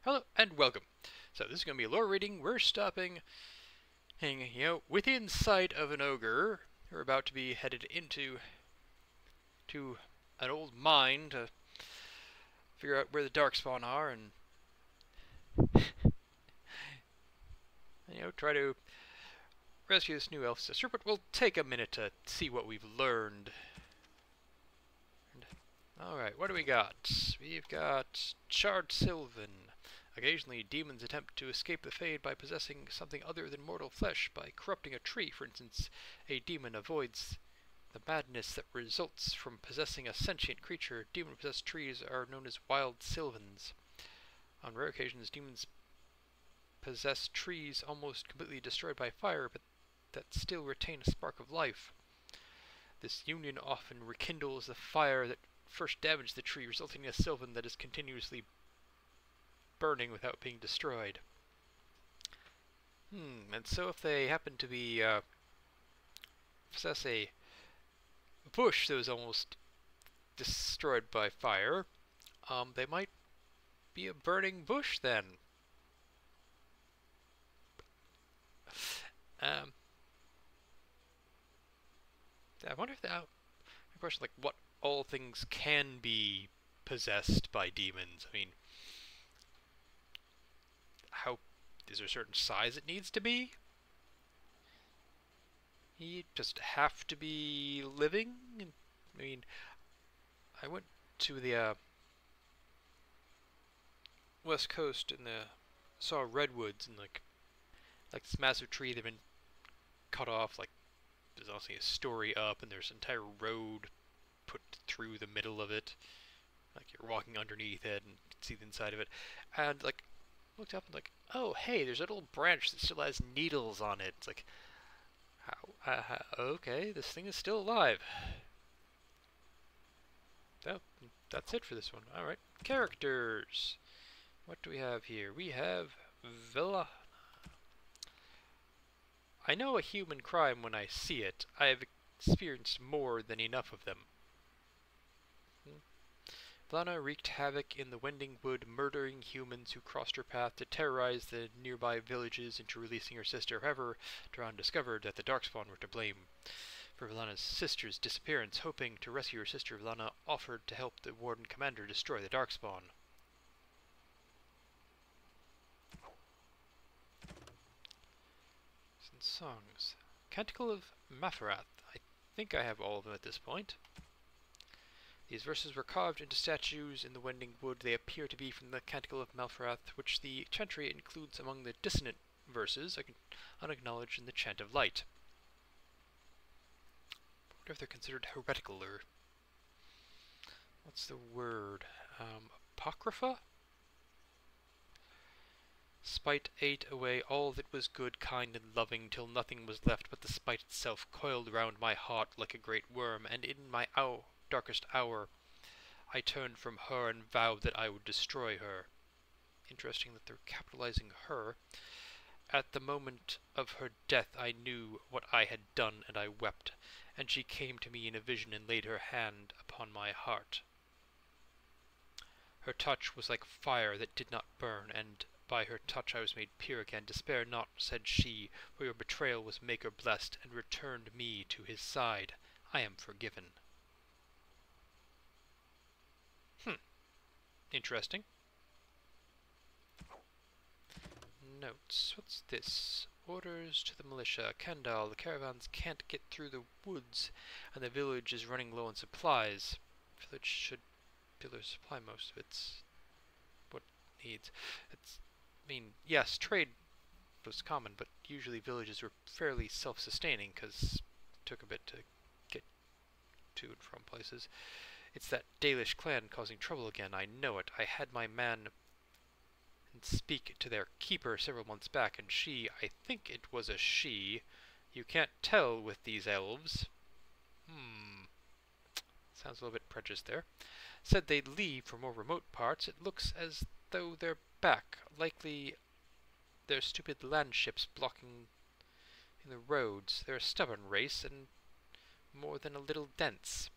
Hello and welcome. So this is going to be a lore reading. We're stopping, within sight of an ogre. We're about to be headed into an old mine to figure out where the darkspawn are and try to rescue this new elf sister. But we'll take a minute to see what we've learned. Alright, what do we got? We've got Charred Sylvan. Occasionally, demons attempt to escape the fade by possessing something other than mortal flesh. By corrupting a tree, for instance, a demon avoids the madness that results from possessing a sentient creature. Demon-possessed trees are known as wild sylvans. On rare occasions, demons possess trees almost completely destroyed by fire, but that still retain a spark of life. This union often rekindles the fire that first damaged the tree, resulting in a sylvan that is continuously burning without being destroyed. And so if they happen to be possess a bush that was almost destroyed by fire, they might be a burning bush then. I wonder if the question, like, what all things can be possessed by demons. I mean, how is there a certain size it needs to be? You just have to be living? I mean, I went to the west coast and saw redwoods and like this massive tree that had been cut off. Like, there's also a story up and there's an entire road put through the middle of it. Like, you're walking underneath it and you can see the inside of it. And like, looked up and like, oh hey, there's a little branch that still has needles on it. It's like, how? Okay, this thing is still alive. Oh, that's it for this one. Alright, characters. What do we have here? We have Villa. I know a human crime when I see it. I have experienced more than enough of them. Vlana wreaked havoc in the Wending Wood, murdering humans who crossed her path to terrorize the nearby villages into releasing her sister. However, Duran discovered that the Darkspawn were to blame for Vlana's sister's disappearance. Hoping to rescue her sister, Vlana offered to help the Warden Commander destroy the Darkspawn. Some songs. Canticle of Mafarath. I think I have all of them at this point. These verses were carved into statues in the Wending Wood. They appear to be from the Canticle of Malfarath, which the chantry includes among the dissonant verses, unacknowledged in the Chant of Light. I wonder if they're considered heretical, or... what's the word? Apocrypha? Spite ate away all that was good, kind, and loving, till nothing was left but the spite itself, coiled round my heart like a great worm, and in my darkest hour, I turned from her and vowed that I would destroy her. Interesting that they're capitalizing her. At the moment of her death I knew what I had done, and I wept, and she came to me in a vision and laid her hand upon my heart. Her touch was like fire that did not burn, and by her touch I was made pure again. Despair not, said she, for your betrayal was Maker blessed, and returned me to his side. I am forgiven. Interesting. Notes. What's this? Orders to the militia. Kandal. The caravans can't get through the woods, and the village is running low on supplies. The village should be able to supply most of its what it needs. I mean, yes, trade was common, but usually villages were fairly self-sustaining because it took a bit to get to and from places. It's that Dalish clan causing trouble again. I know it. I had my man speak to their keeper several months back, and she, I think it was a she, you can't tell with these elves. Sounds a little bit prejudiced there. Said they'd leave for more remote parts. It looks as though they're back. Likely their stupid landships blocking in the roads. They're a stubborn race, and more than a little dense.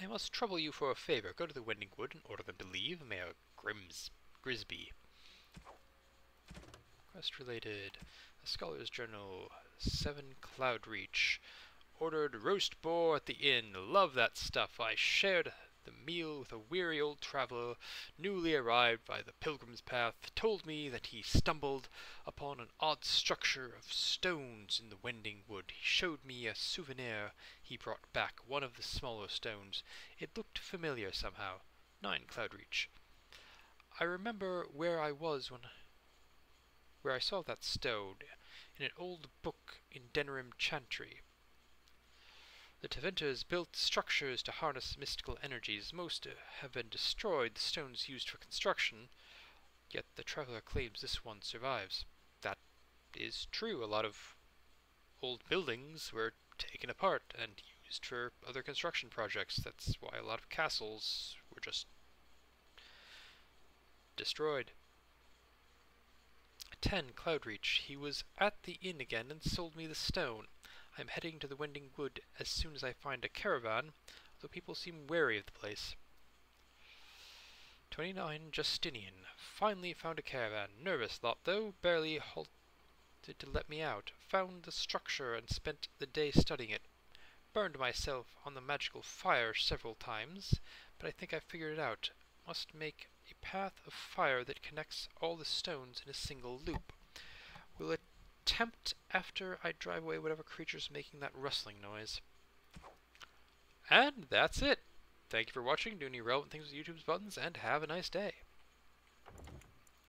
I must trouble you for a favour. Go to the Wending Wood and order them to leave. Mayor Grimm's Grisby. Quest related. A Scholar's Journal. 7 Cloudreach. Ordered roast boar at the inn. Love that stuff. I shared the meal with a weary old traveller, newly arrived by the pilgrim's path, told me that he stumbled upon an odd structure of stones in the wending wood. He showed me a souvenir he brought back, one of the smaller stones. It looked familiar somehow. 9 Cloudreach. I remember where I was where I saw that stone, in an old book in Denrim Chantry. The Teventers built structures to harness mystical energies. Most have been destroyed, the stones used for construction, yet the traveler claims this one survives. That is true. A lot of old buildings were taken apart and used for other construction projects. That's why a lot of castles were just destroyed. 10 Cloudreach. He was at the inn again and sold me the stone. I'm heading to the Wending Wood as soon as I find a caravan, though people seem wary of the place. 29 Justinian. Finally found a caravan. Nervous lot though, barely halted to let me out. Found the structure and spent the day studying it. Burned myself on the magical fire several times, but I think I figured it out. Must make a path of fire that connects all the stones in a single loop. Will attempt after I drive away whatever creature's making that rustling noise. And that's it. Thank you for watching. Do any relevant things with YouTube's buttons, and have a nice day.